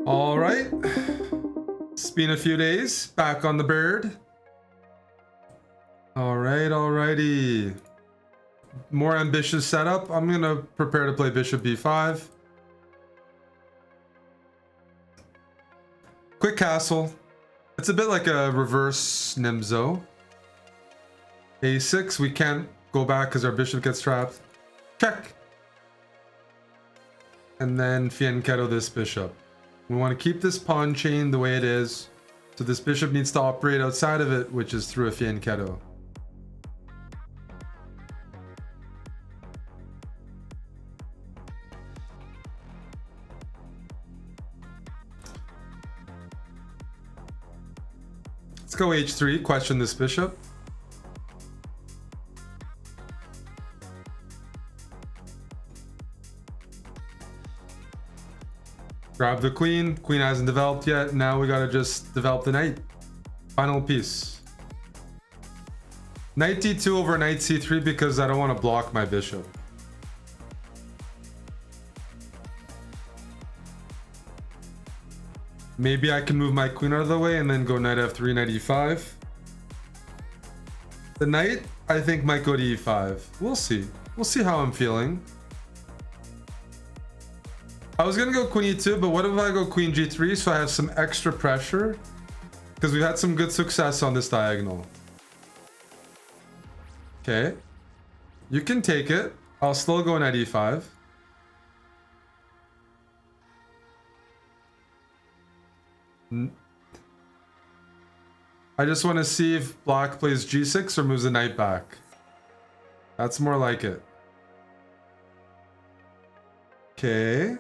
All right. It's been a few days. Back on the bird. All right, alrighty. More ambitious setup. I'm gonna prepare to play bishop b5. Quick castle. It's a bit like a reverse Nimzo. a6. We can't go back because our bishop gets trapped. Check. And then fianchetto this bishop. We want to keep this pawn chain the way it is. So this bishop needs to operate outside of it, which is through a fianchetto. Let's go h3, question this bishop. Grab the queen. Queen hasn't developed yet. Now we gotta just develop the knight. Final piece. Knight d2 over knight c3 because I don't want to block my bishop. Maybe I can move my queen out of the way and then go knight f3, knight e5. The knight, I think, might go to e5. We'll see. We'll see how I'm feeling. I was gonna go queen e2, but what if I go queen g3 so I have some extra pressure? Because we've had some good success on this diagonal. Okay. You can take it. I'll still go knight e5. I just want to see if black plays g6 or moves the knight back. That's more like it. Okay.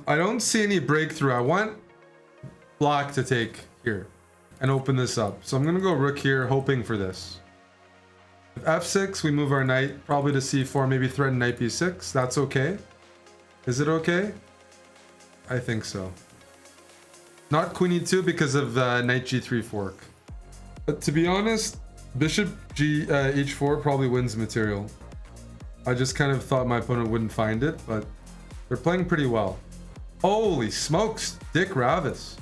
I don't see any breakthrough. I want black to take here and open this up. So I'm gonna go rook here, hoping for this. If f6, we move our knight probably to c4, maybe threaten knight b6. That's okay. Is it okay? I think so. Not queen e2 because of knight g3 fork. But to be honest, bishop h4 probably wins material. I just kind of thought my opponent wouldn't find it, but they're playing pretty well. Holy smokes, Dick Ravis.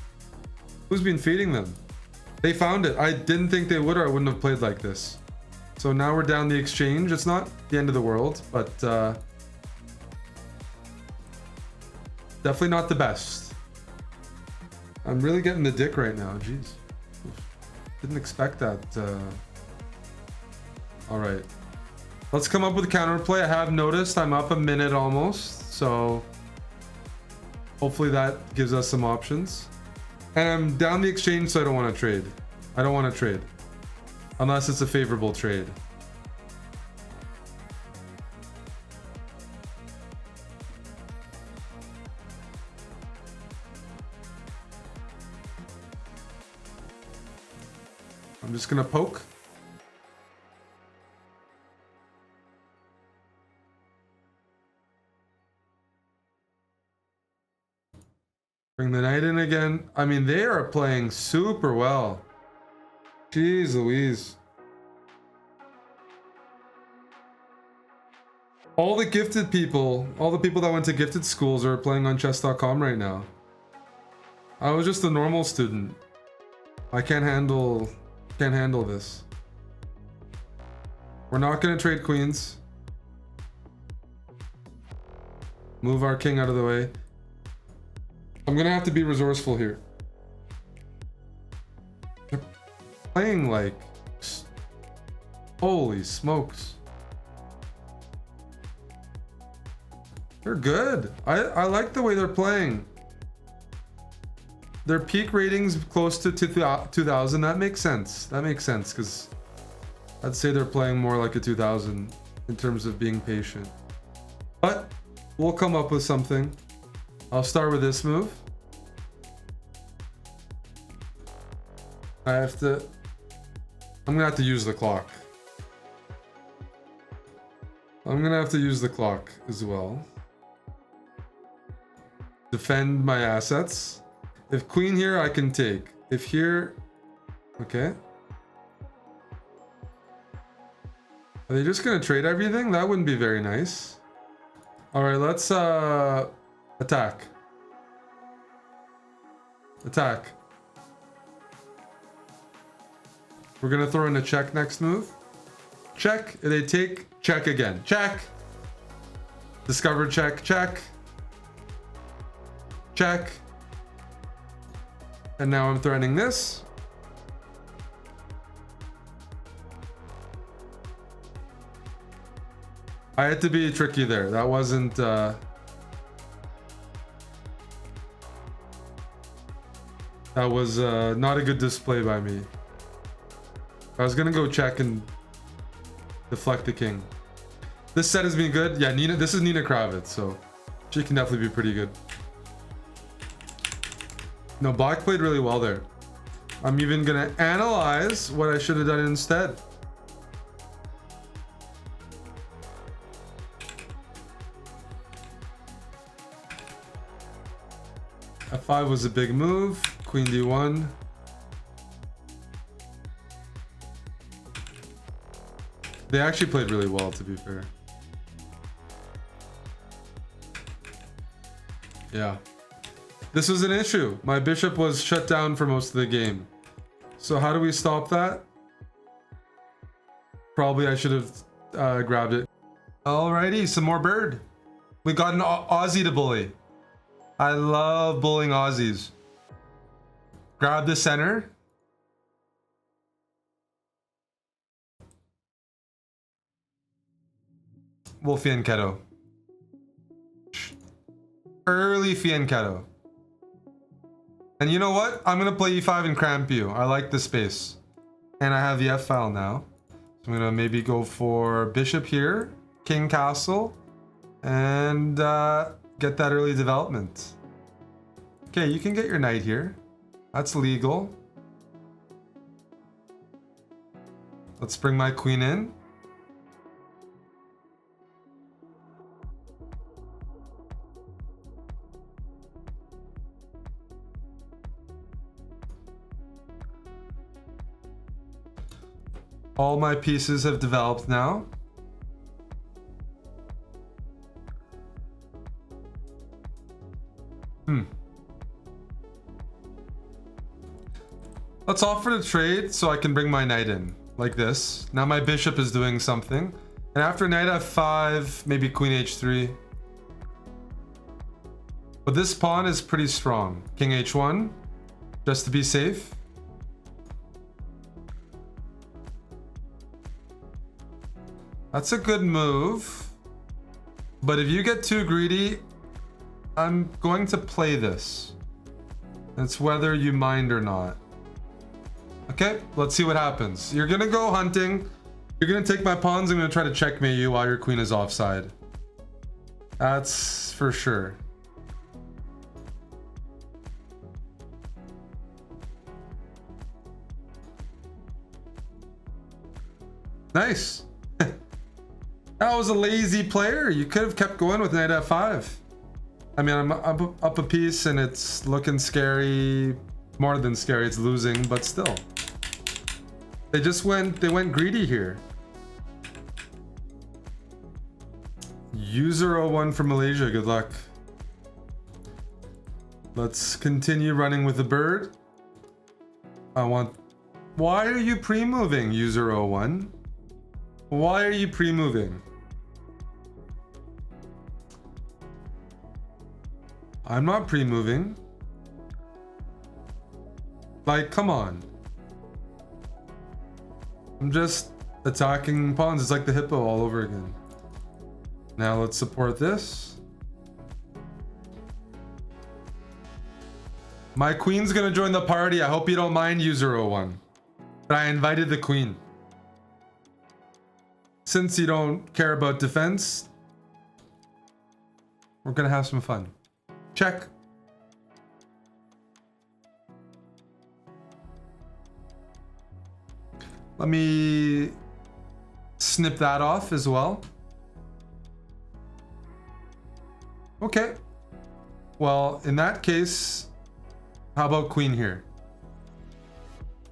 Who's been feeding them? They found it. I didn't think they would, or I wouldn't have played like this. So now we're down the exchange. It's not the end of the world, but definitely not the best. I'm really getting the dick right now. Jeez. Didn't expect that. All right. Let's come up with a counterplay. I have noticed I'm up a minute almost, so hopefully that gives us some options. And I'm down the exchange, so I don't want to trade. I don't want to trade. Unless it's a favorable trade. I'm just gonna poke. Bring the knight in again. I mean, they are playing super well. Jeez Louise. All the gifted people, all the people that went to gifted schools are playing on chess.com right now. I was just a normal student. I can't handle this. We're not gonna trade queens. Move our king out of the way. I'm gonna have to be resourceful here. They're playing like... Holy smokes. They're good. I like the way they're playing. Their peak ratings close to 2000. That makes sense. That makes sense because I'd say they're playing more like a 2000 in terms of being patient. But we'll come up with something. I'll start with this move. I'm gonna have to use the clock. I'm gonna have to use the clock as well. Defend my assets. If queen here, I can take. If here, okay. Are they just gonna trade everything? That wouldn't be very nice. All right, let's attack. Attack. We're gonna throw in a check next move. Check. They take. Check again. Check. Discover check. Check. Check. And now I'm threatening this. I had to be tricky there. That wasn't that was not a good display by me. I was gonna go check and deflect the king. This set has been good. Yeah, Nina. This is Nina Kravitz, so she can definitely be pretty good. No, black played really well there. I'm even gonna analyze what I should have done instead. F5 was a big move. Queen D1. They actually played really well, to be fair. Yeah. This was an issue. My bishop was shut down for most of the game. So how do we stop that? Probably I should have grabbed it. Alrighty, some more bird. We got an Aussie to bully. I love bullying Aussies. Grab the center. We'll fianchetto. Early fianchetto. And you know what? I'm gonna play e5 and cramp you. I like the space. And I have the F file now. So I'm gonna maybe go for bishop here, king castle, and get that early development. Okay, you can get your knight here. That's legal. Let's bring my queen in. All my pieces have developed now. Let's offer to trade so I can bring my knight in, like this. Now my bishop is doing something. And after knight f5, maybe queen h3. But this pawn is pretty strong. King h1, just to be safe. That's a good move. But if you get too greedy, I'm going to play this. It's whether you mind or not. Okay, let's see what happens. You're gonna go hunting. You're gonna take my pawns. I'm gonna try to checkmate you while your queen is offside. That's for sure. Nice. That was a lazy player. You could have kept going with knight f5. I mean, I'm up a piece and it's looking scary. More than scary, it's losing, but still. They went greedy here. User 01 from Malaysia, good luck. Let's continue running with the bird. Why are you pre-moving, user 01? Why are you pre-moving? I'm not pre-moving. Like, come on. I'm just attacking pawns. It's like the hippo all over again. Now let's support this. My queen's gonna join the party. I hope you don't mind, user 01. But I invited the queen. Since you don't care about defense, we're gonna have some fun. Check. Let me snip that off as well. Okay. Well, in that case, how about queen here?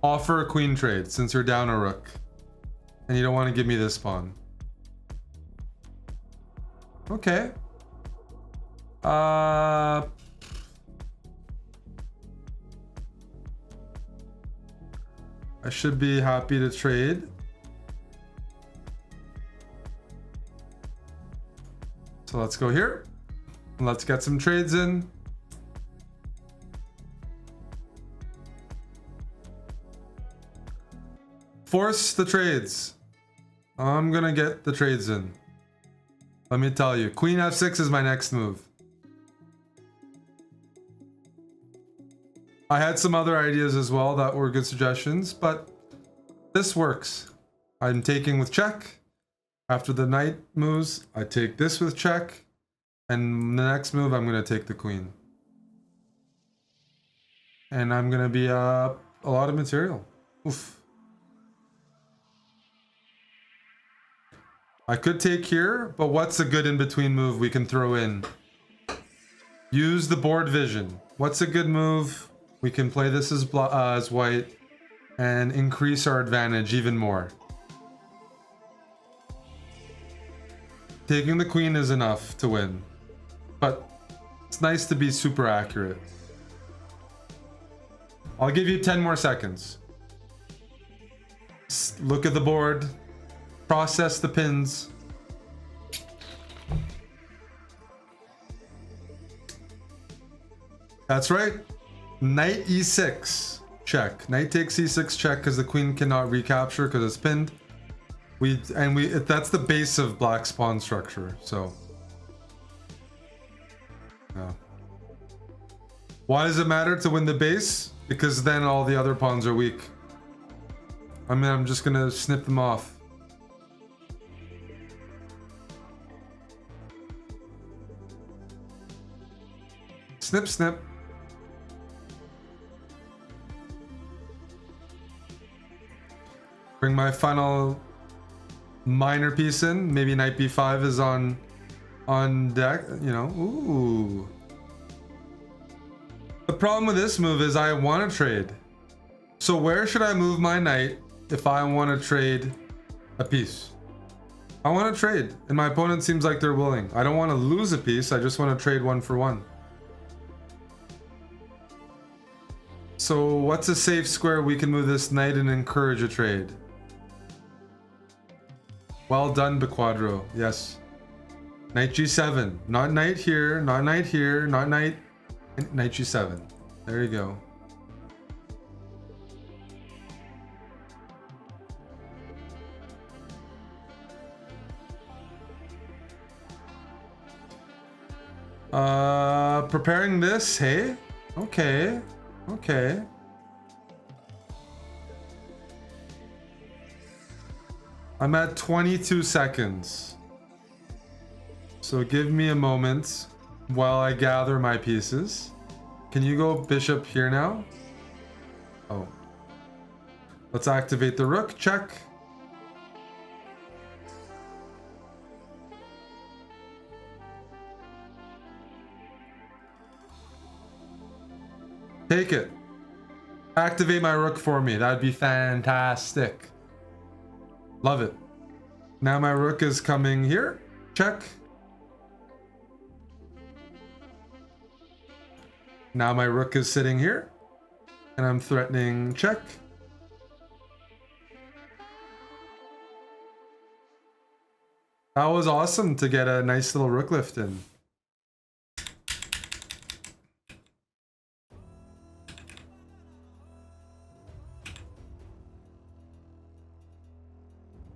Offer a queen trade since you're down a rook. And you don't want to give me this pawn. Okay. I should be happy to trade. So let's go here. Let's get some trades in. Force the trades. I'm gonna get the trades in. Let me tell you, Queen F6 is my next move. I had some other ideas as well that were good suggestions, but this works. I'm taking with check. After the knight moves, I take this with check. And the next move, I'm going to take the queen. And I'm going to be a lot of material. Oof. I could take here, but what's a good in-between move we can throw in? Use the board vision. What's a good move? We can play this as white and increase our advantage even more. Taking the queen is enough to win, but it's nice to be super accurate. I'll give you 10 more seconds. Look at the board, process the pins. That's right. Knight e6, check. Knight takes e6 check because the queen cannot recapture because it's pinned. That's the base of black's pawn structure, so. Yeah. Why does it matter to win the base? Because then all the other pawns are weak. I mean, I'm just gonna snip them off. Snip, snip. Bring my final minor piece in. Maybe knight b5 is on deck, you know. Ooh. The problem with this move is I want to trade. So where should I move my knight if I want to trade a piece? I want to trade, and my opponent seems like they're willing. I don't want to lose a piece, I just want to trade one for one. So what's a safe square we can move this knight and encourage a trade? Well done, Bequadro. Yes. Knight g7. Not knight here, not knight here, not knight. Knight g7. There you go. Preparing this, hey? Okay. Okay. I'm at 22 seconds. So give me a moment while I gather my pieces. Can you go bishop here now? Oh. Let's activate the rook. Check. Take it. Activate my rook for me. That'd be fantastic. Love it. Now my rook is coming here. Check. Now my rook is sitting here. And I'm threatening check. That was awesome to get a nice little rook lift in.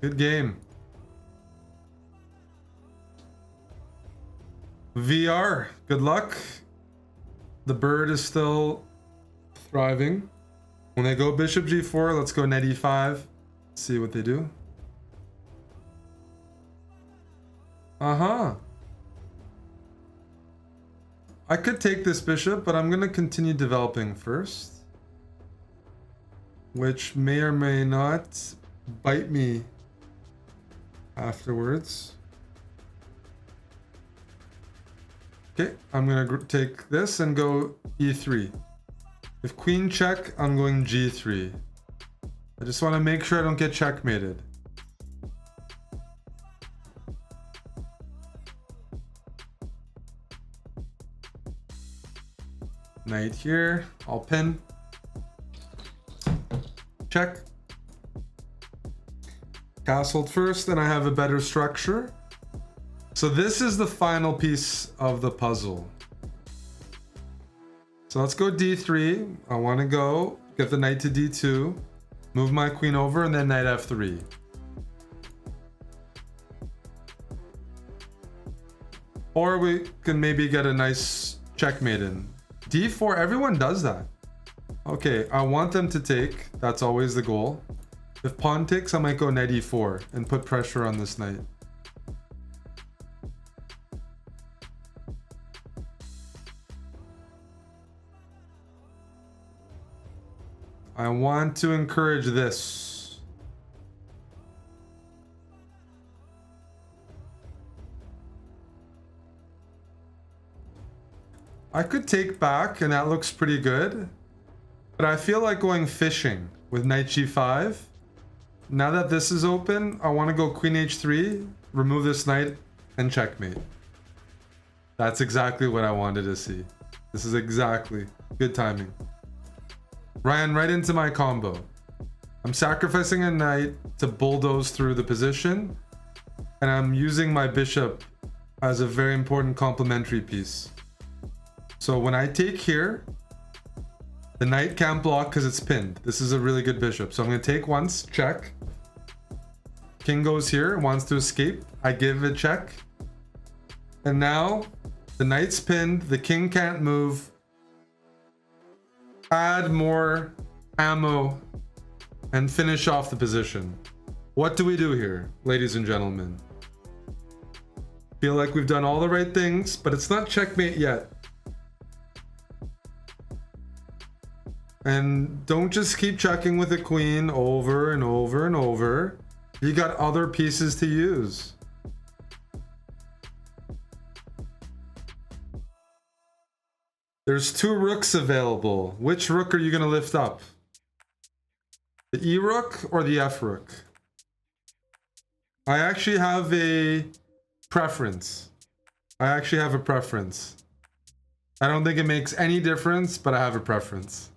Good game. VR, good luck. The bird is still thriving. When they go bishop g4, let's go knight e5. See what they do. Uh-huh. I could take this bishop, but I'm going to continue developing first. Which may or may not bite me afterwards. Okay, I'm gonna take this and go e3. If queen check, I'm going g3. I just want to make sure I don't get checkmated. Knight here. I'll pin. Check. Castled first, and I have a better structure. So this is the final piece of the puzzle. So let's go d3. I want to go get the knight to d2, move my queen over, and then knight f3. Or we can maybe get a nice checkmate in. d4, everyone does that. Okay, I want them to take. That's always the goal. If pawn takes, I might go knight e4 and put pressure on this knight. I want to encourage this. I could take back, and that looks pretty good. But I feel like going fishing with knight g5. Now that this is open, I want to go queen h3, remove this knight, and checkmate. That's exactly what I wanted to see. This is exactly good timing. Ran right into my combo. I'm sacrificing a knight to bulldoze through the position, and I'm using my bishop as a very important complementary piece. So when I take here, the knight can't block because it's pinned. This is a really good bishop. So I'm going to take once, check. King goes here, wants to escape. I give a check. And now the knight's pinned, the king can't move. Add more ammo and finish off the position. What do we do here, ladies and gentlemen? Feel like we've done all the right things, but it's not checkmate yet. And don't just keep checking with the queen over and over and over. You got other pieces to use. There's 2 rooks available. Which rook are you going to lift up? The E rook or the F rook? I actually have a preference. I don't think it makes any difference, but I have a preference.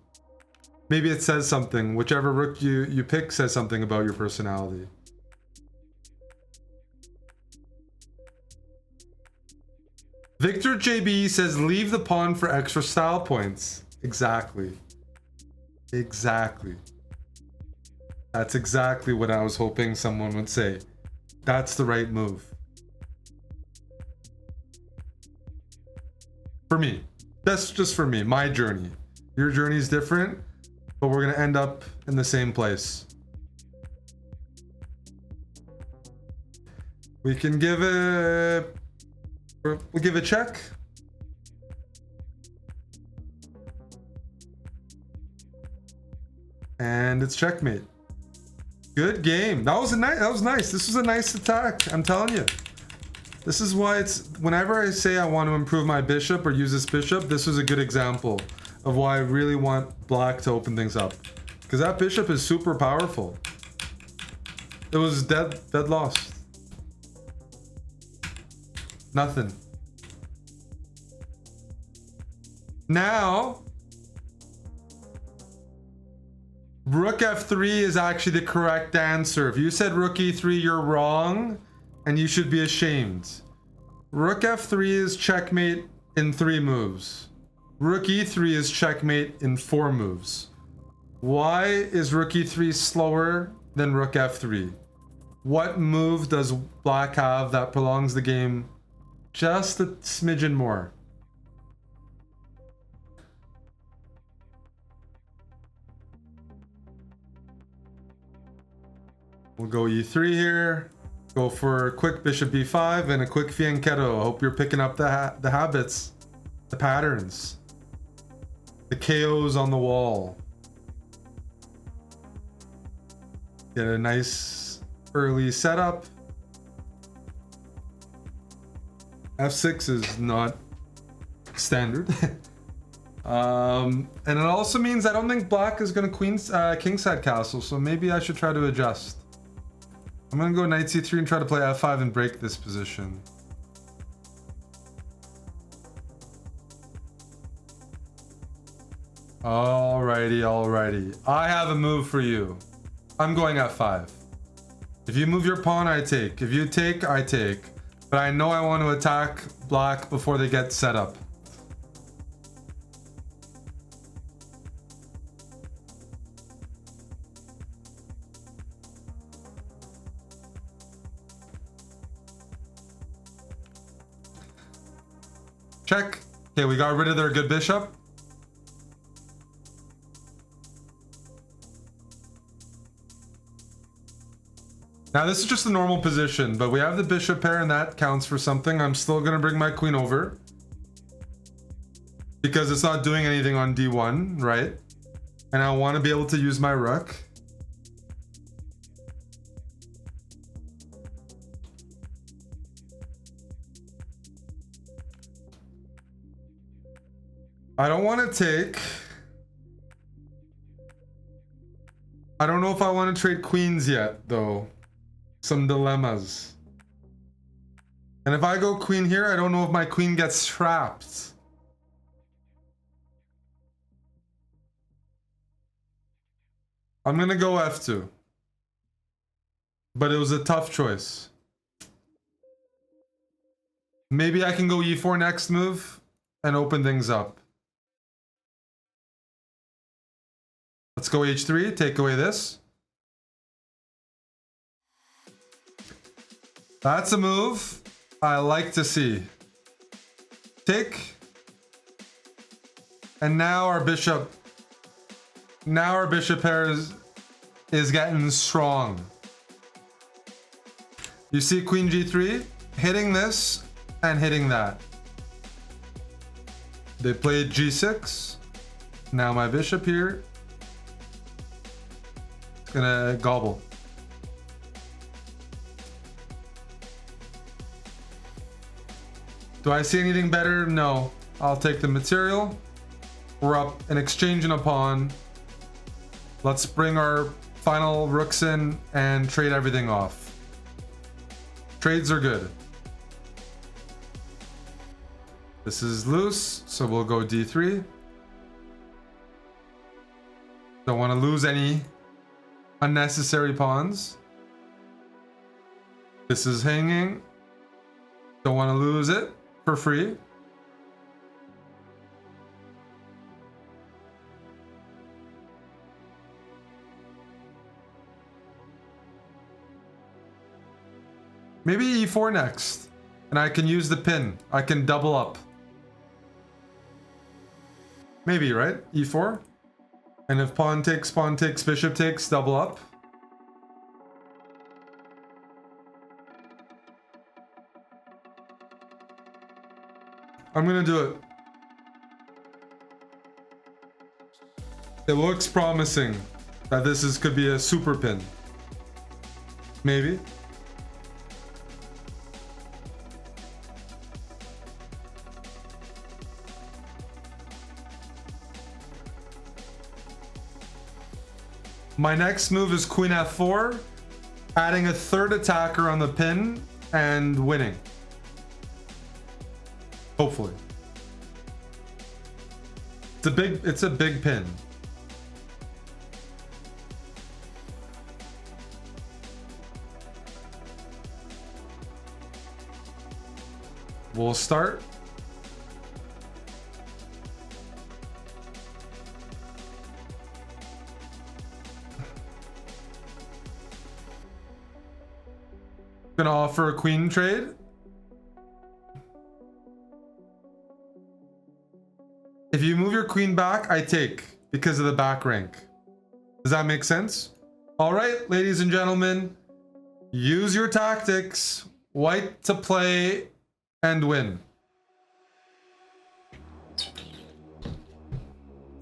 Maybe it says something. Whichever rook you pick says something about your personality. Victor JB says leave the pawn for extra style points. Exactly. Exactly. That's exactly what I was hoping someone would say. That's the right move. For me. That's just for me. My journey. Your journey is different, but we're going to end up in the same place. We can give a... We'll give a check. And it's checkmate. Good game. That was nice. This was a nice attack. I'm telling you. This is why it's... Whenever I say I want to improve my bishop or use this bishop, this was a good example of why I really want black to open things up. Because that bishop is super powerful. It was dead lost. Nothing. Now, rook f3 is actually the correct answer. If you said rook e3, you're wrong, and you should be ashamed. Rook f3 is checkmate in 3 moves. Rook e3 is checkmate in 4 moves. Why is rook e3 slower than rook f3? What move does black have that prolongs the game just a smidgen more? We'll go e3 here. Go for a quick bishop b5 and a quick fianchetto. I hope you're picking up the habits, the patterns, the KOs on the wall. Get a nice early setup. f6 is not standard. And it also means I don't think black is going to kingside castle, so maybe I should try to adjust. I'm going to go knight c3 and try to play f5 and break this position. Alrighty, alrighty. I have a move for you. I'm going f5. If you move your pawn, I take. If you take, I take. But I know I want to attack black before they get set up. Check. Okay, we got rid of their good bishop. Now this is just the normal position, but we have the bishop pair and that counts for something. I'm still gonna bring my queen over because it's not doing anything on d1, right? And I want to be able to use my rook. I don't want to take. I don't know if I want to trade queens yet, though. Some dilemmas. And if I go queen here, I don't know if my queen gets trapped. I'm gonna go f2. But it was a tough choice. Maybe I can go e4 next move and open things up. Let's go h3, take away this. That's a move I like to see. Take. And now our bishop pair is getting strong. You see queen g3, hitting this and hitting that. They played g6. Now my bishop here. It's gonna gobble. Do I see anything better? No. I'll take the material. We're up an exchange and a pawn. Let's bring our final rooks in and trade everything off. Trades are good. This is loose, so we'll go d3. Don't want to lose any unnecessary pawns. This is hanging. Don't want to lose it for free. Maybe e4 next, and I can use the pin. I can double up. Maybe, right? e4. And if pawn takes, bishop takes, double up. I'm gonna do it. It looks promising that this could be a super pin. Maybe. My next move is queen f4, adding a third attacker on the pin and winning. Hopefully. It's a big pin. We'll start. Gonna offer a queen trade. If you move your queen back, I take because of the back rank. Does that make sense? All right, ladies and gentlemen, use your tactics. White to play and win.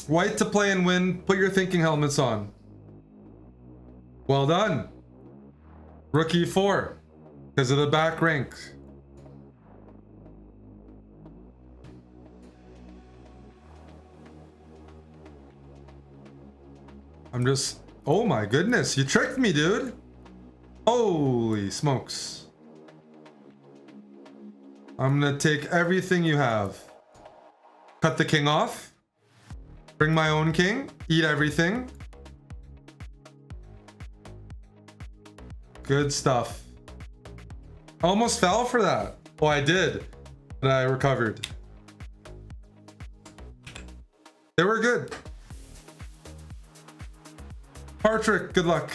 White to play and win. Put your thinking helmets on. Well done. Rook e4 because of the back rank. I'm just... Oh my goodness, you tricked me, dude. Holy smokes. I'm gonna take everything you have. Cut the king off. Bring my own king. Eat everything. Good stuff. Almost fell for that. Oh, I did. But I recovered. They were good. Patrick, good luck.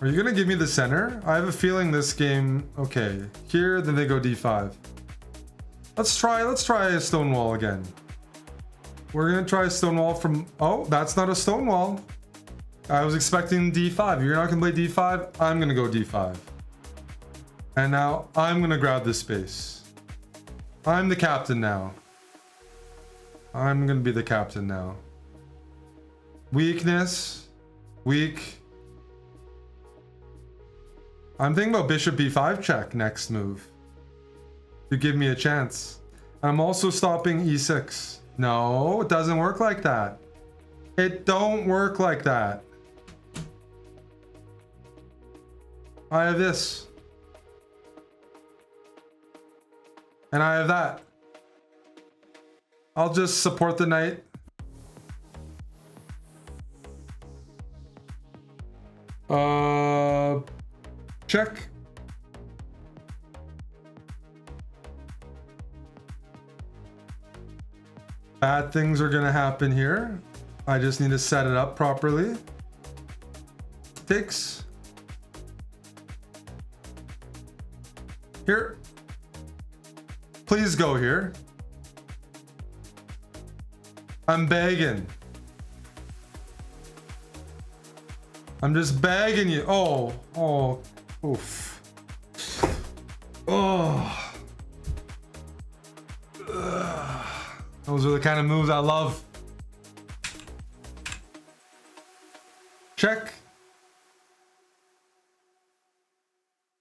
Are you gonna give me the center? I have a feeling this game. Okay, here, then they go d5. Let's try a Stonewall again. We're gonna try a Stonewall from. Oh, that's not a Stonewall. I was expecting d5. You're not gonna play d5. I'm gonna go d5. And now I'm gonna grab this space. I'm the captain now. I'm gonna be the captain now. Weakness. Weak. I'm thinking about bishop b5 check next move. You give me a chance. I'm also stopping e6. No, it doesn't work like that. It don't work like that. I have this. And I have that. I'll just support the knight. Check. Bad things are gonna happen here. I just need to set it up properly. Takes. Here. Please go here. I'm begging. I'm just begging you. Oh, oof. Oh. Ugh. Those are the kind of moves I love. Check.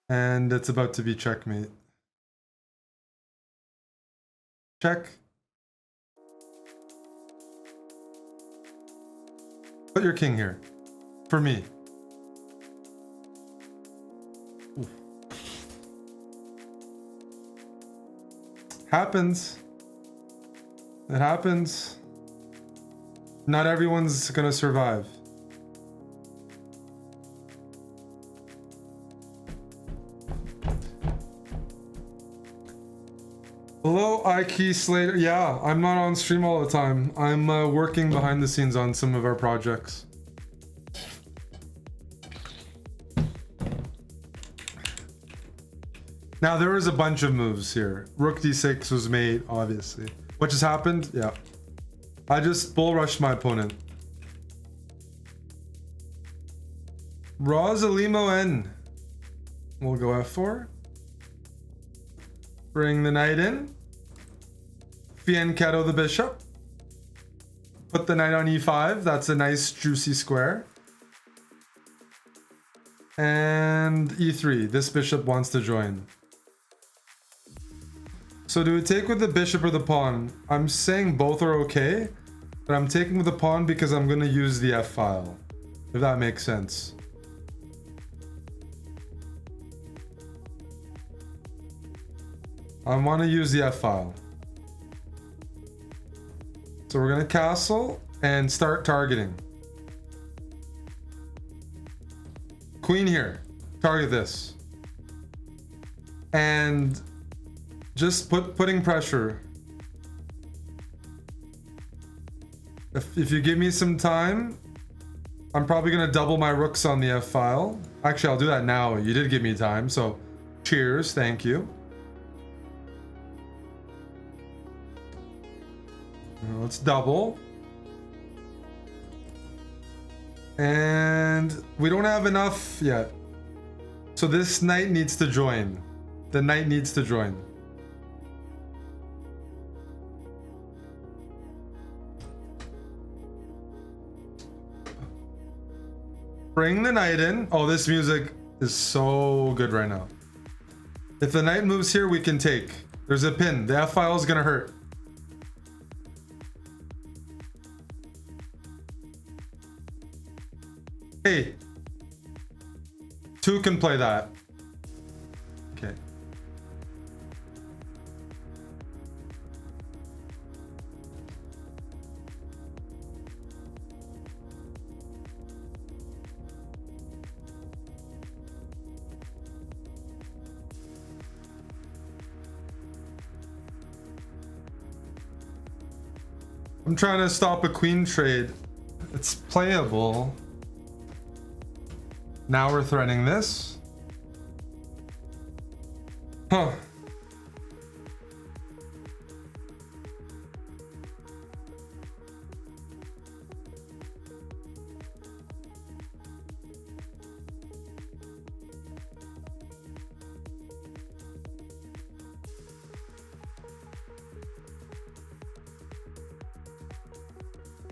And it's about to be checkmate. Check. Put your king here. For me. Oof. Happens. It happens. Not everyone's gonna survive. Hello, Ikey Slater. Yeah, I'm not on stream all the time. I'm working behind the scenes on some of our projects. Now, there was a bunch of moves here. Rook d6 was made, obviously. What just happened? Yeah. I just bull rushed my opponent. Rosalimo N. We'll go f4. Bring the knight in. Fianchetto the bishop. Put the knight on e5. That's a nice juicy square. And e3. This bishop wants to join. So do we take with the bishop or the pawn? I'm saying both are okay, but I'm taking with the pawn because I'm going to use the f file, if that makes sense. I want to use the f file. So we're going to castle and start targeting. Queen here. Target this. And just putting pressure. If you give me some time, I'm probably going to double my rooks on the f file. Actually, I'll do that now. You did give me time, so cheers. Thank you. Let's double. And we don't have enough yet. So this knight needs to join. The knight needs to join. Bring the knight in. Oh, this music is so good right now. If the knight moves here, we can take. There's a pin. The f file is gonna hurt. Hey, two can play that. Okay. I'm trying to stop a queen trade. It's playable. Now we're threatening this. Huh.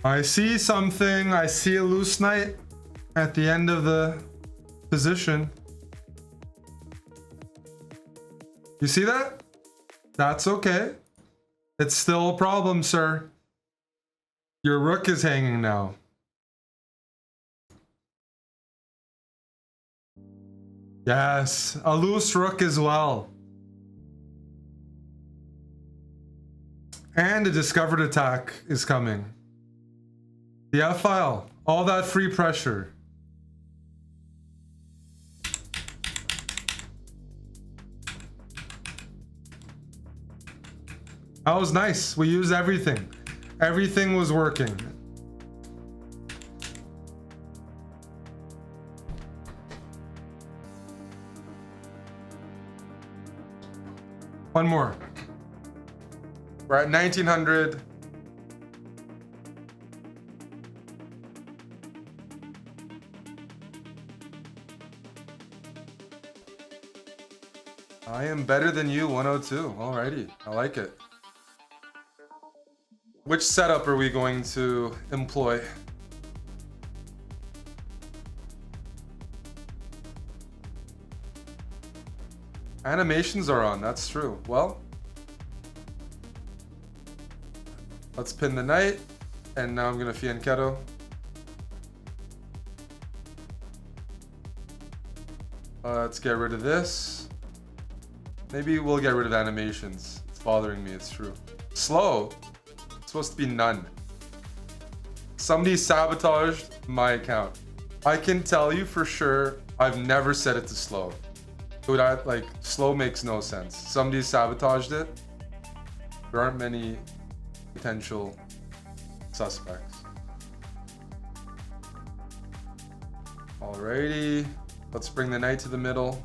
I see something. I see a loose knight at the end of the position. You see that? That's okay. It's still a problem, sir. Your rook is hanging now. Yes, a loose rook as well. And a discovered attack is coming. The F-file, all that free pressure. That was nice. We used everything. Everything was working. One more. We're at 1900. I am better than you, 102. Alrighty, I like it. Which setup are we going to employ? Animations are on, that's true. Well, let's pin the knight, and now I'm gonna fianchetto. Let's get rid of this. Maybe we'll get rid of animations. It's bothering me, it's true. Slow? It's supposed to be none. Somebody sabotaged my account. I can tell you for sure, I've never set it to slow. Dude, like, slow makes no sense. Somebody sabotaged it. There aren't many potential suspects. Alrighty. Let's bring the knight to the middle.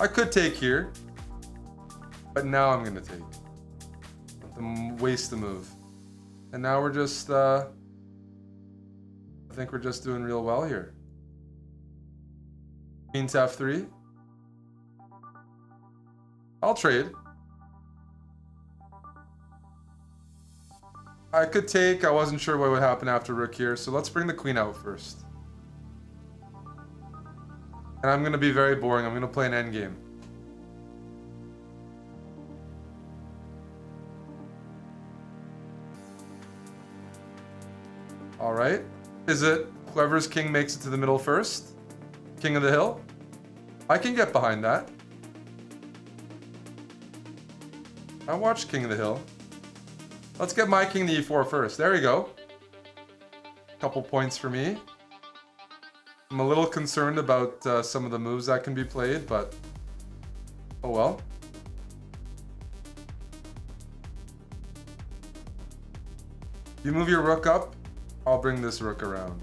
I could take here, but now I'm gonna take. Waste the move. And now we're just, I think we're just doing real well here. Queen to F3. I'll trade. I could take, I wasn't sure what would happen after rook here, so let's bring the queen out first. And I'm gonna be very boring. I'm gonna play an endgame. All right. Is it whoever's king makes it to the middle first? King of the hill? I can get behind that. I watched King of the Hill. Let's get my king to e4 first. There we go. Couple points for me. I'm a little concerned about some of the moves that can be played, but oh well. You move your rook up, I'll bring this rook around.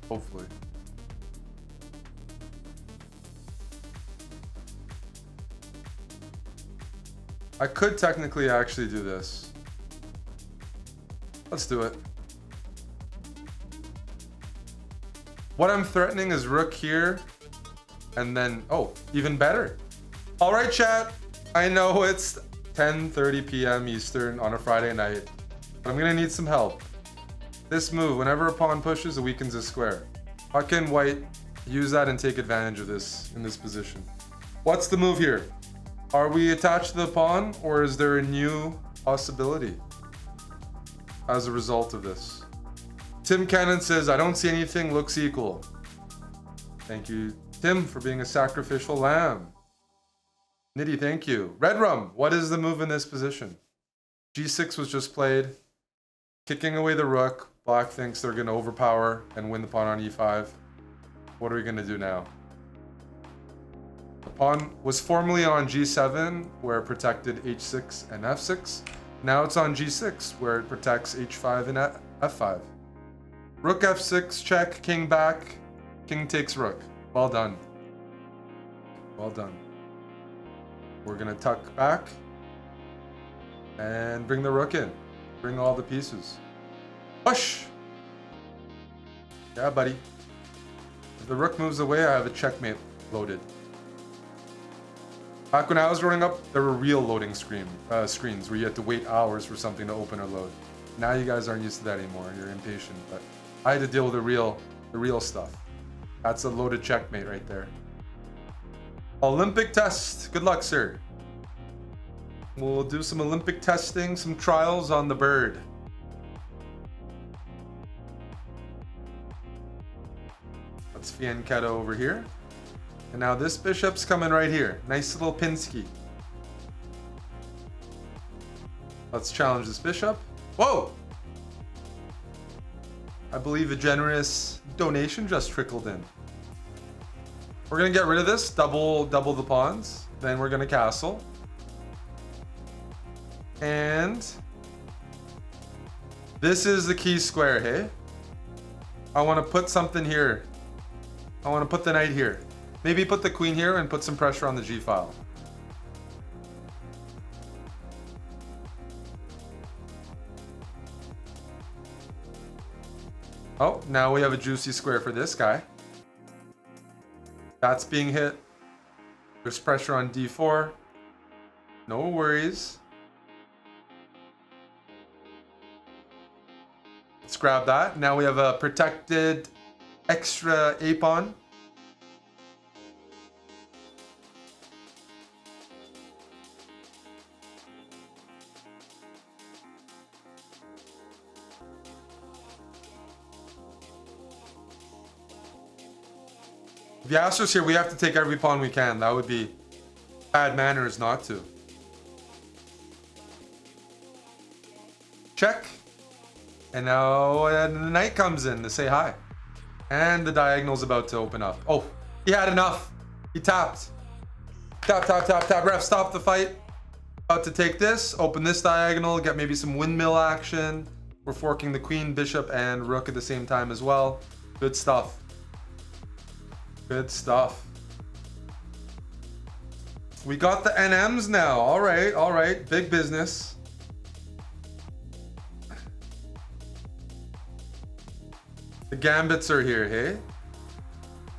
Hopefully. I could technically actually do this. Let's do it. What I'm threatening is rook here, and then, oh, even better. All right, chat. I know it's 10:30 p.m. Eastern on a Friday night, but I'm gonna need some help. This move, whenever a pawn pushes, it weakens a square. How can white use that and take advantage of this in this position? What's the move here? Are we attached to the pawn, or is there a new possibility as a result of this? Tim Cannon says, I don't see anything, looks equal. Thank you, Tim, for being a sacrificial lamb. Nitty, thank you. Red Rum, what is the move in this position? G6 was just played. Kicking away the rook. Black thinks they're going to overpower and win the pawn on e5. What are we going to do now? The pawn was formerly on g7, where it protected h6 and f6. Now it's on g6, where it protects h5 and f5. Rook f6, check, king back, king takes rook. Well done. Well done. We're gonna tuck back and bring the rook in. Bring all the pieces. Push! Yeah, buddy. If the rook moves away, I have a checkmate loaded. Back when I was growing up, there were real loading screens where you had to wait hours for something to open or load. Now you guys aren't used to that anymore. You're impatient, but I had to deal with the real stuff. That's a loaded checkmate right there. Olympic test. Good luck, sir. We'll do some Olympic testing, some trials on the bird. Let's fianchetto over here. And now this bishop's coming right here. Nice little Pinsky. Let's challenge this bishop. Whoa! I believe a generous donation just trickled in. We're gonna get rid of this, double the pawns. Then we're gonna castle. And this is the key square, hey? I wanna put something here. I wanna put the knight here. Maybe put the queen here and put some pressure on the G file. Oh, now we have a juicy square for this guy. That's being hit. There's pressure on D4. No worries. Let's grab that. Now we have a protected extra A pawn. If you ask us here, we have to take every pawn we can. That would be bad manners not to. Check. And now the knight comes in to say hi. And the diagonal's about to open up. Oh, he had enough. He tapped. Tap, tap, tap, tap. Ref, stop the fight. About to take this, open this diagonal, get maybe some windmill action. We're forking the queen, bishop, and rook at the same time as well. Good stuff. Good stuff. We got the NMs now. All right. Big business. The gambits are here, hey?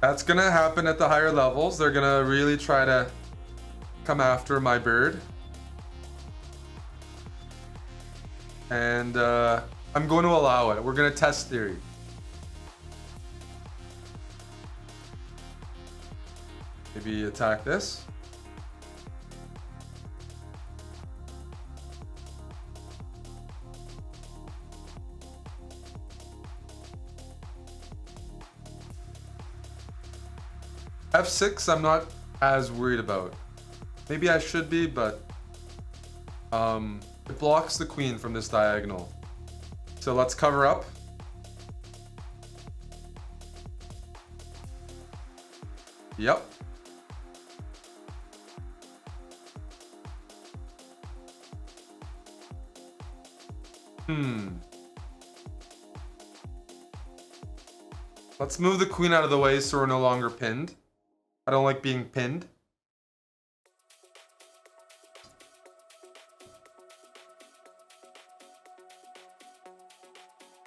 That's gonna happen at the higher levels. They're gonna really try to come after my bird. And I'm going to allow it. We're gonna test theory. Maybe attack this. F6 I'm not as worried about. Maybe I should be, but it blocks the queen from this diagonal. So let's cover up. Yep. Let's move the queen out of the way so we're no longer pinned. I don't like being pinned.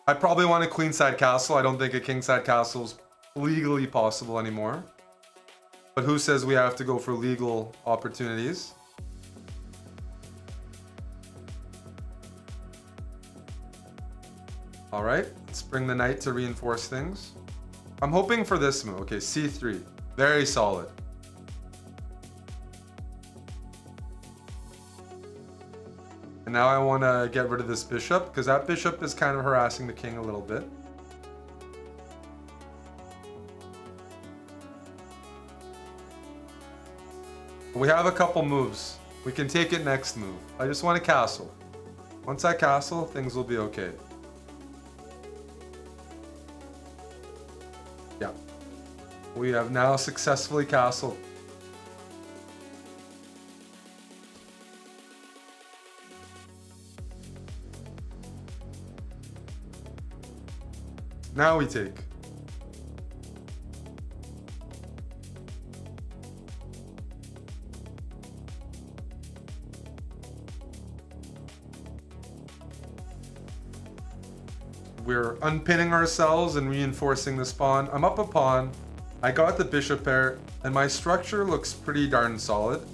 I probably want a queenside castle. I don't think a kingside castle is legally possible anymore. But who says we have to go for legal opportunities? All right, let's bring the knight to reinforce things. I'm hoping for this move. Okay, C3. Very solid. And now I want to get rid of this bishop because that bishop is kind of harassing the king a little bit. We have a couple moves. We can take it next move. I just want to castle. Once I castle, things will be okay. Yeah. We have now successfully castled. Now we take. We're unpinning ourselves and reinforcing this pawn. I'm up a pawn. I got the bishop pair, and my structure looks pretty darn solid.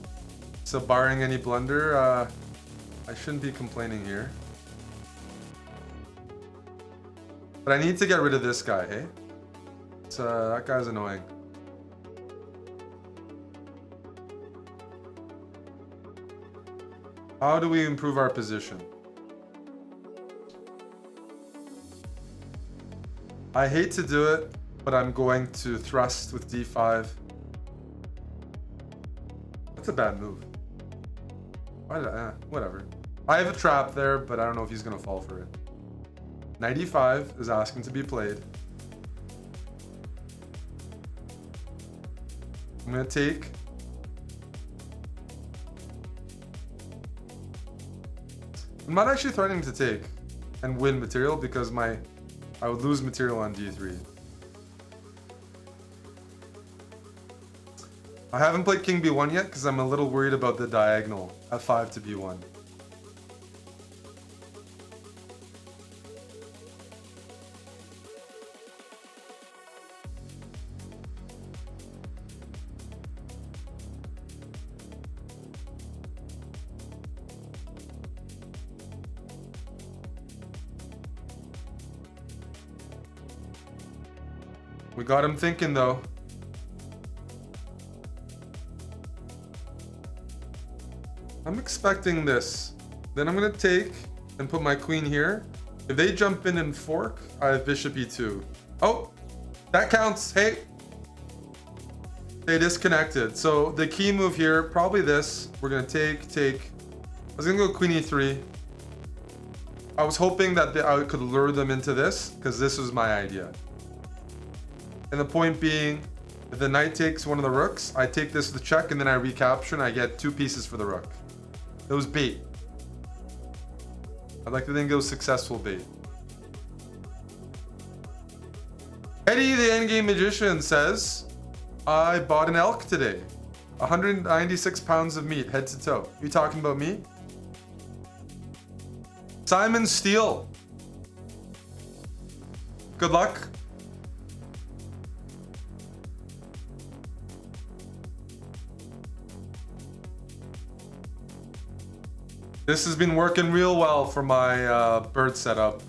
So barring any blunder, I shouldn't be complaining here. But I need to get rid of this guy, hey? That guy's annoying. How do we improve our position? I hate to do it, but I'm going to thrust with d5. That's a bad move. Why did whatever. I have a trap there, but I don't know if he's gonna fall for it. Knight e5 is asking to be played. I'm gonna take. I'm not actually threatening to take and win material because I would lose material on d3. I haven't played king b1 yet because I'm a little worried about the diagonal f5 to b1. We got him thinking though. I'm expecting this. Then I'm gonna take and put my queen here. If they jump in and fork, I have bishop e2. Oh, that counts. Hey, they disconnected. So the key move here, probably this. We're gonna take. I was gonna go queen e3. I was hoping that I could lure them into this because this was my idea. And the point being, if the knight takes one of the rooks, I take this to check and then I recapture and I get 2 pieces for the rook. It was bait. I'd like to think it was successful bait. Eddie, the endgame magician, says, I bought an elk today. 196 pounds of meat, head to toe. You talking about me? Simon Steele. Good luck. This has been working real well for my bird setup.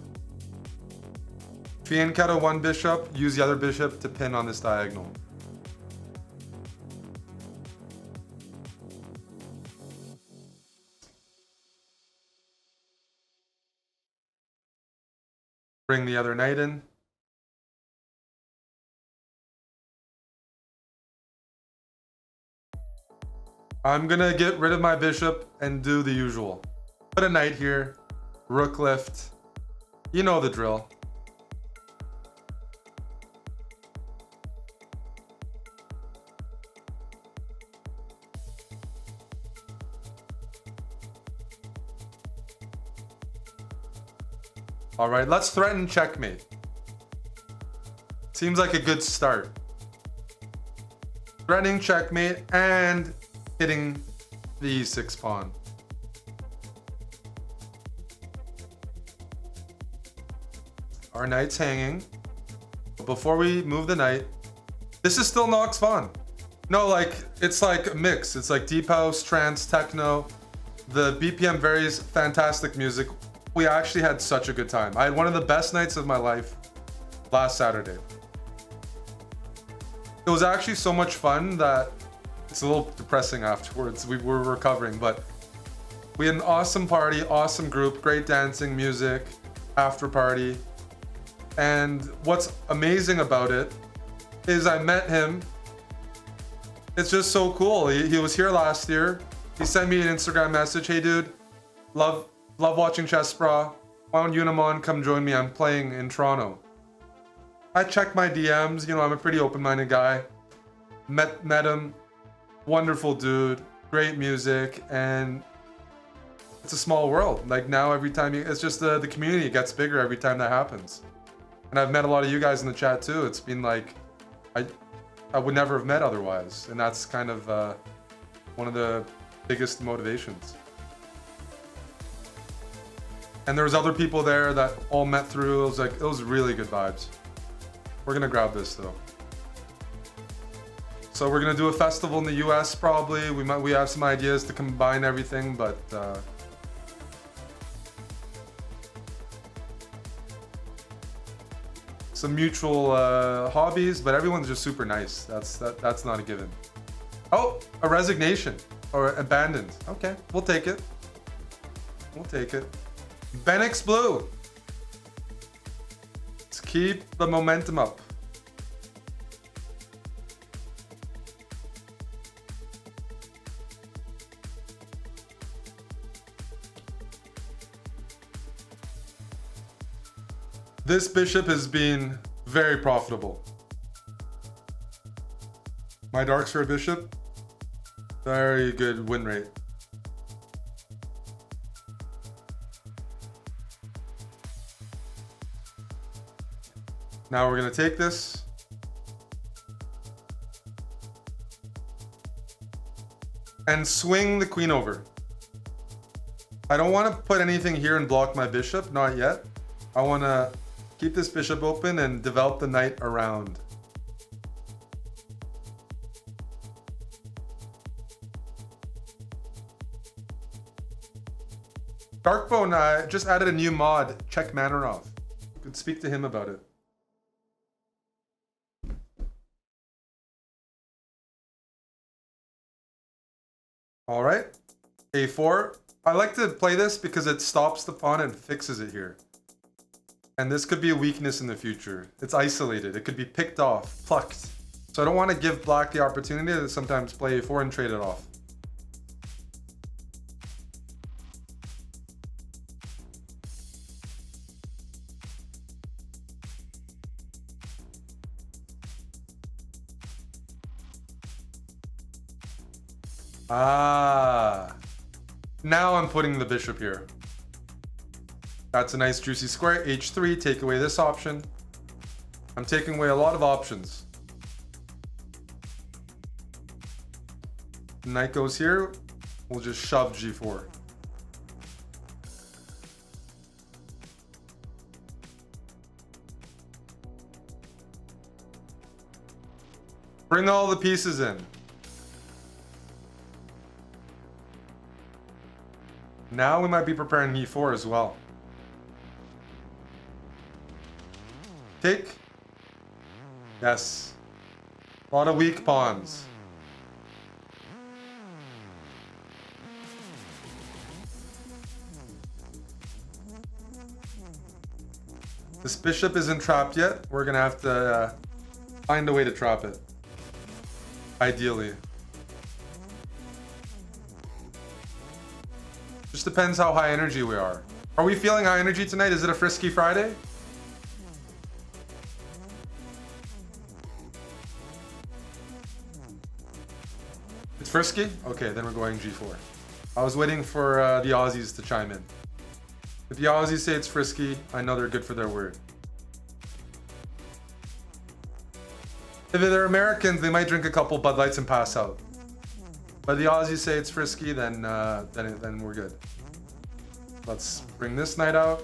Fianchetto one bishop, use the other bishop to pin on this diagonal. Bring the other knight in. I'm gonna get rid of my bishop and do the usual. Put a knight here, rook lift. You know the drill. All right, let's threaten checkmate. Seems like a good start. Threatening checkmate and hitting the e6 pawn. Our knight's hanging. But before we move the knight, this is still Nox Vaughn. No, like, it's like a mix. It's like deep house, trance, techno. The BPM varies, fantastic music. We actually had such a good time. I had one of the best nights of my life last Saturday. It was actually so much fun that it's a little depressing afterwards. We were recovering, but we had an awesome party, awesome group, great dancing, music, after party. And what's amazing about it is I met him. It's just so cool. He was here last year. He sent me an Instagram message. Hey dude, love watching chessbrah. Why don't you and Amon come join me? I'm playing in Toronto. I checked my DMs. You know, I'm a pretty open-minded guy. Met him. Wonderful dude, great music, and it's a small world. Like now, every time it's just the community gets bigger every time that happens. And I've met a lot of you guys in the chat too. It's been like, I would never have met otherwise. And that's kind of one of the biggest motivations. And there was other people there that all met through. It was really good vibes. We're gonna grab this though. So we're gonna do a festival in the US probably. We have some ideas to combine everything, but some mutual hobbies, but everyone's just super nice. That's not a given. Oh, a resignation or abandoned. Okay, we'll take it. We'll take it. Benix Blue. Let's keep the momentum up. This bishop has been very profitable. My darks for a bishop, very good win rate. Now we're gonna take this. And swing the queen over. I don't want to put anything here and block my bishop, not yet. I want to keep this bishop open and develop the knight around. Darkbone just added a new mod, Check Mannerov. You could speak to him about it. All right, A4. I like to play this because it stops the pawn and fixes it here. And this could be a weakness in the future. It's isolated. It could be picked off, plucked. So I don't want to give black the opportunity to sometimes play A4 and trade it off. Ah, now I'm putting the bishop here. That's a nice juicy square. H3, take away this option. I'm taking away a lot of options. Knight goes here. We'll just shove G4. Bring all the pieces in. Now we might be preparing E4 as well. Take. Yes. A lot of weak pawns. This bishop isn't trapped yet. We're gonna have to find a way to trap it. Ideally. Just depends how high energy we are. Are we feeling high energy tonight? Is it a frisky Friday? It's frisky? Okay, then we're going G4. I was waiting for the Aussies to chime in. If the Aussies say it's frisky, I know they're good for their word. If they're Americans, they might drink a couple Bud Lights and pass out. But the Aussies say it's frisky, then we're good. Let's bring this knight out.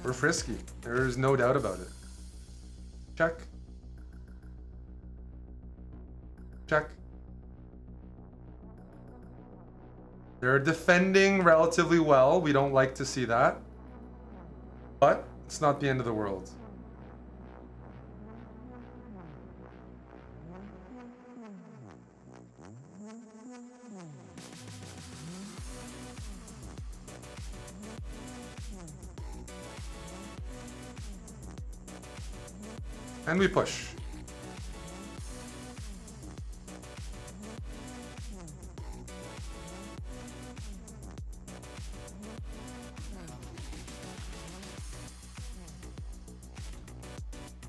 We're frisky. There's no doubt about it. Check. Check. They're defending relatively well. We don't like to see that. But it's not the end of the world. And we push.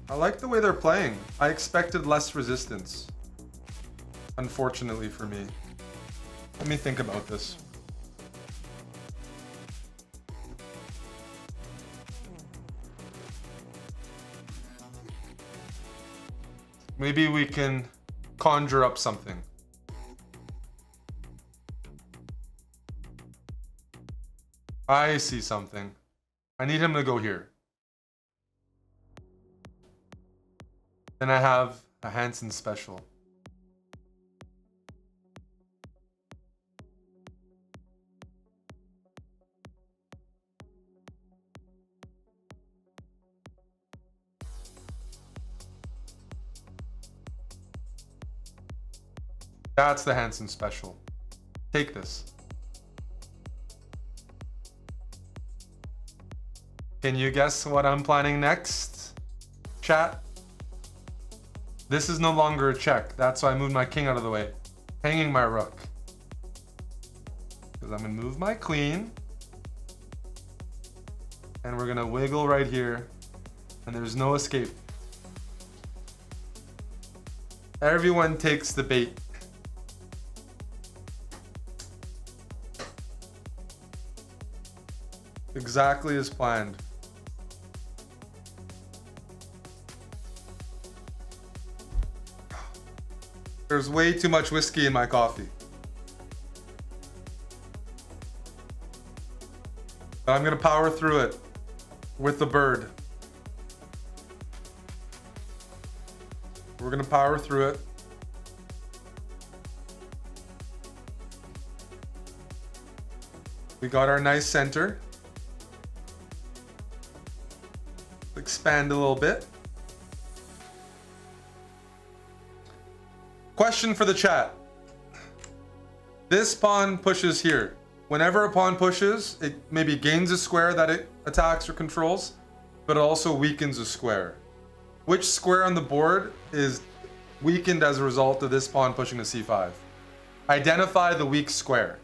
I like the way they're playing. I expected less resistance. Unfortunately for me. Let me think about this. Maybe we can conjure up something. I see something. I need him to go here. Then I have a Hansen special. That's the Hansen special. Take this. Can you guess what I'm planning next, chat? This is no longer a check. That's why I moved my king out of the way. Hanging my rook. Because I'm going to move my queen. And we're going to wiggle right here. And there's no escape. Everyone takes the bait. Exactly as planned. There's way too much whiskey in my coffee. But I'm gonna power through it with the bird. We're gonna power through it. We got our nice center. Expand a little bit. Question for the chat. This pawn pushes here. Whenever a pawn pushes, it maybe gains a square that it attacks or controls, but it also weakens a square. Which square on the board is weakened as a result of this pawn pushing to c5? Identify the weak square.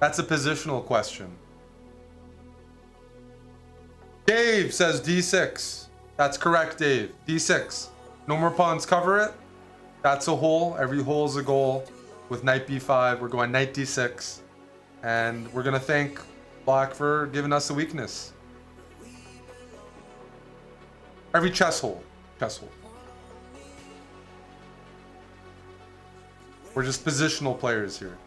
That's a positional question. Dave says d6. That's correct, Dave. d6. No more pawns cover it. That's a hole. Every hole is a goal. With knight b5, we're going knight d6. And we're going to thank black for giving us a weakness. Every chess hole. Chess hole. We're just positional players here.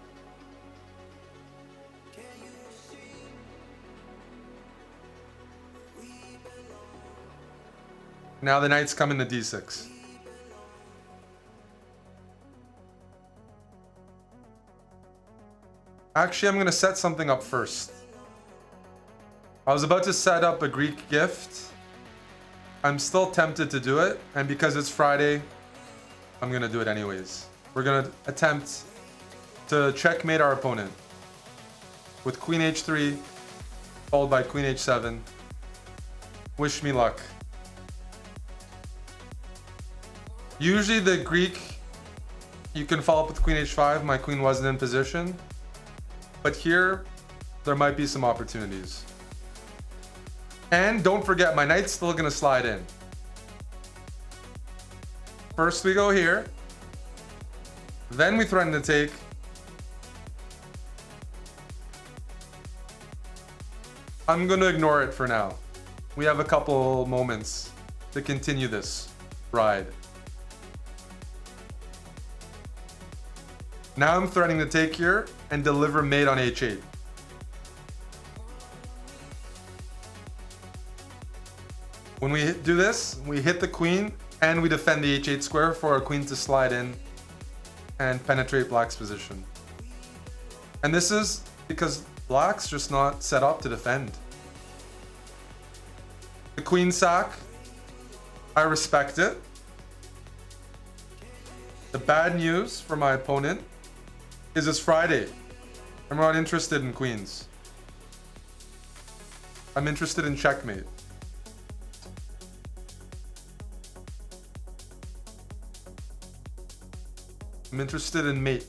Now the knight's coming to d6. Actually, I'm going to set something up first. I was about to set up a Greek gift. I'm still tempted to do it, and because it's Friday, I'm going to do it anyways. We're going to attempt to checkmate our opponent with queen h3, followed by queen h7. Wish me luck. Usually the Greek, you can follow up with queen h5. My queen wasn't in position. But here, there might be some opportunities. And don't forget, my knight's still going to slide in. First we go here. Then we threaten to take. I'm going to ignore it for now. We have a couple moments to continue this ride. Now I'm threatening to take here and deliver mate on h8. When we do this, we hit the queen and we defend the h8 square for our queen to slide in and penetrate black's position. And this is because black's just not set up to defend. The queen sack, I respect it. The bad news for my opponent is it's Friday. I'm not interested in queens. I'm interested in checkmate. I'm interested in mate.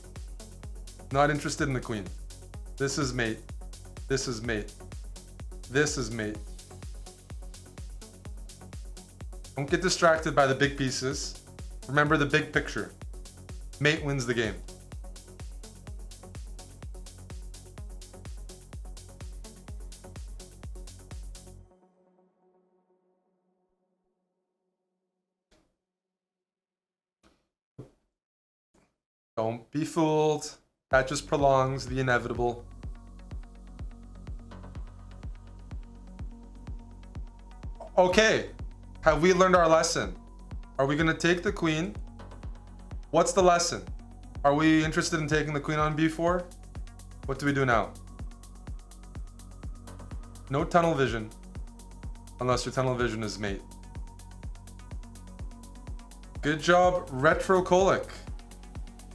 Not interested in the queen. This is mate. This is mate. This is mate. Don't get distracted by the big pieces. Remember the big picture. Mate wins the game. Don't be fooled. That just prolongs the inevitable. Okay, have we learned our lesson? Are we gonna take the queen? What's the lesson? Are we interested in taking the queen on b4? What do we do now? No tunnel vision. Unless your tunnel vision is mate. Good job, Retrocolic.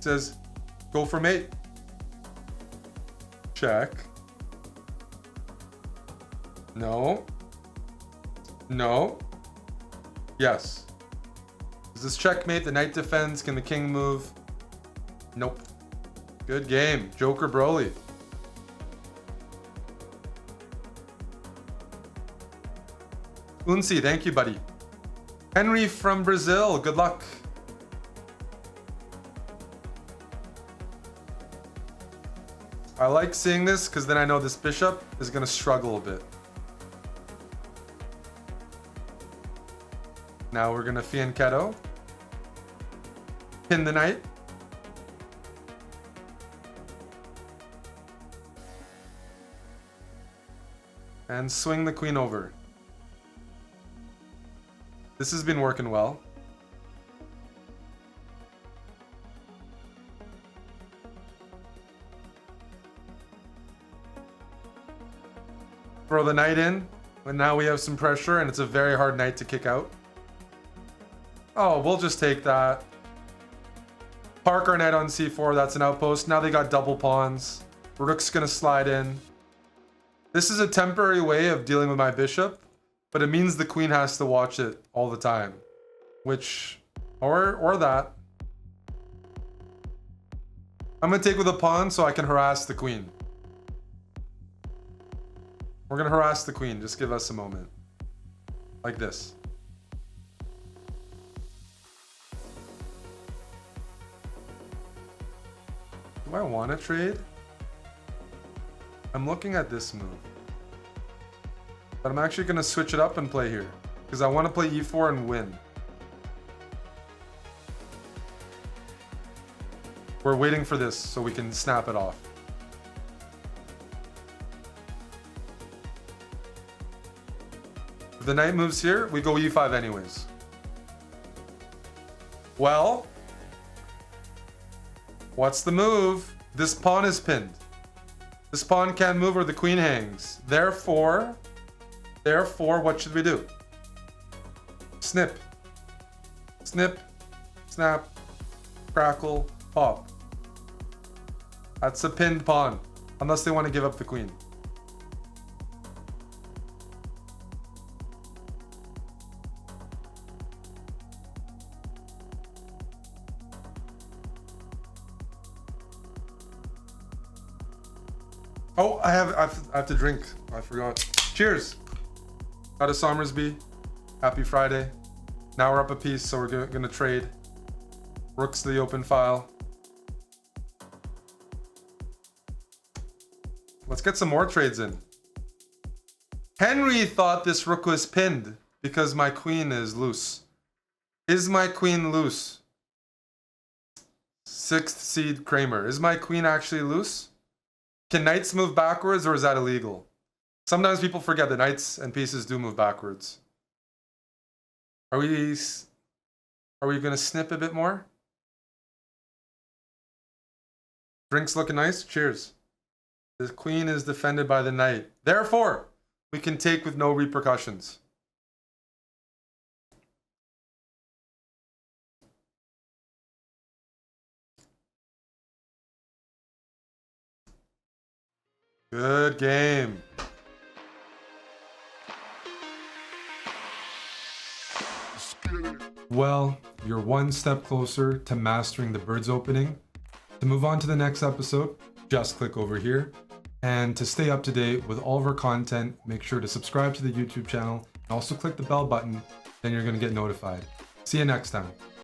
Says, go for mate. Check. No. No. Yes. Is this checkmate? The knight defends. Can the king move? Nope. Good game. Joker Broly. Unsi, thank you, buddy. Henry from Brazil, good luck. I like seeing this because then I know this bishop is going to struggle a bit. Now we're going to fianchetto. Pin the knight. And swing the queen over. This has been working well. Throw the knight in, and now we have some pressure, and it's a very hard knight to kick out. Oh, we'll just take that. Park our knight on c4, that's an outpost. Now they got double pawns. Rook's gonna slide in. This is a temporary way of dealing with my bishop, but it means the queen has to watch it all the time. Which, or that. I'm gonna take with a pawn so I can harass the queen. We're gonna harass the queen, just give us a moment. Like this. Do I want to trade? I'm looking at this move. But I'm actually gonna switch it up and play here. Because I want to play e4 and win. We're waiting for this so we can snap it off. If the knight moves here, we go e5 anyways. Well, what's the move? This pawn is pinned. This pawn can't move or the queen hangs. Therefore, what should we do? Snip. Snip, snap, crackle, pop. That's a pinned pawn, unless they want to give up the queen. Oh, I have to drink. I forgot. Cheers. Got a Somersby. Happy Friday. Now we're up a piece, so we're gonna trade. Rooks to the open file. Let's get some more trades in. Henry thought this rook was pinned because my queen is loose. Is my queen loose? 6th seed Kramer. Is my queen actually loose? Can knights move backwards or is that illegal? Sometimes people forget that knights and pieces do move backwards. Are we gonna snip a bit more? Drink's looking nice. Cheers. The queen is defended by the knight. Therefore, we can take with no repercussions. Good game. Well, you're one step closer to mastering the bird's opening. To move on to the next episode, just click over here. And to stay up to date with all of our content, make sure to subscribe to the YouTube channel and also click the bell button, then you're going to get notified. See you next time.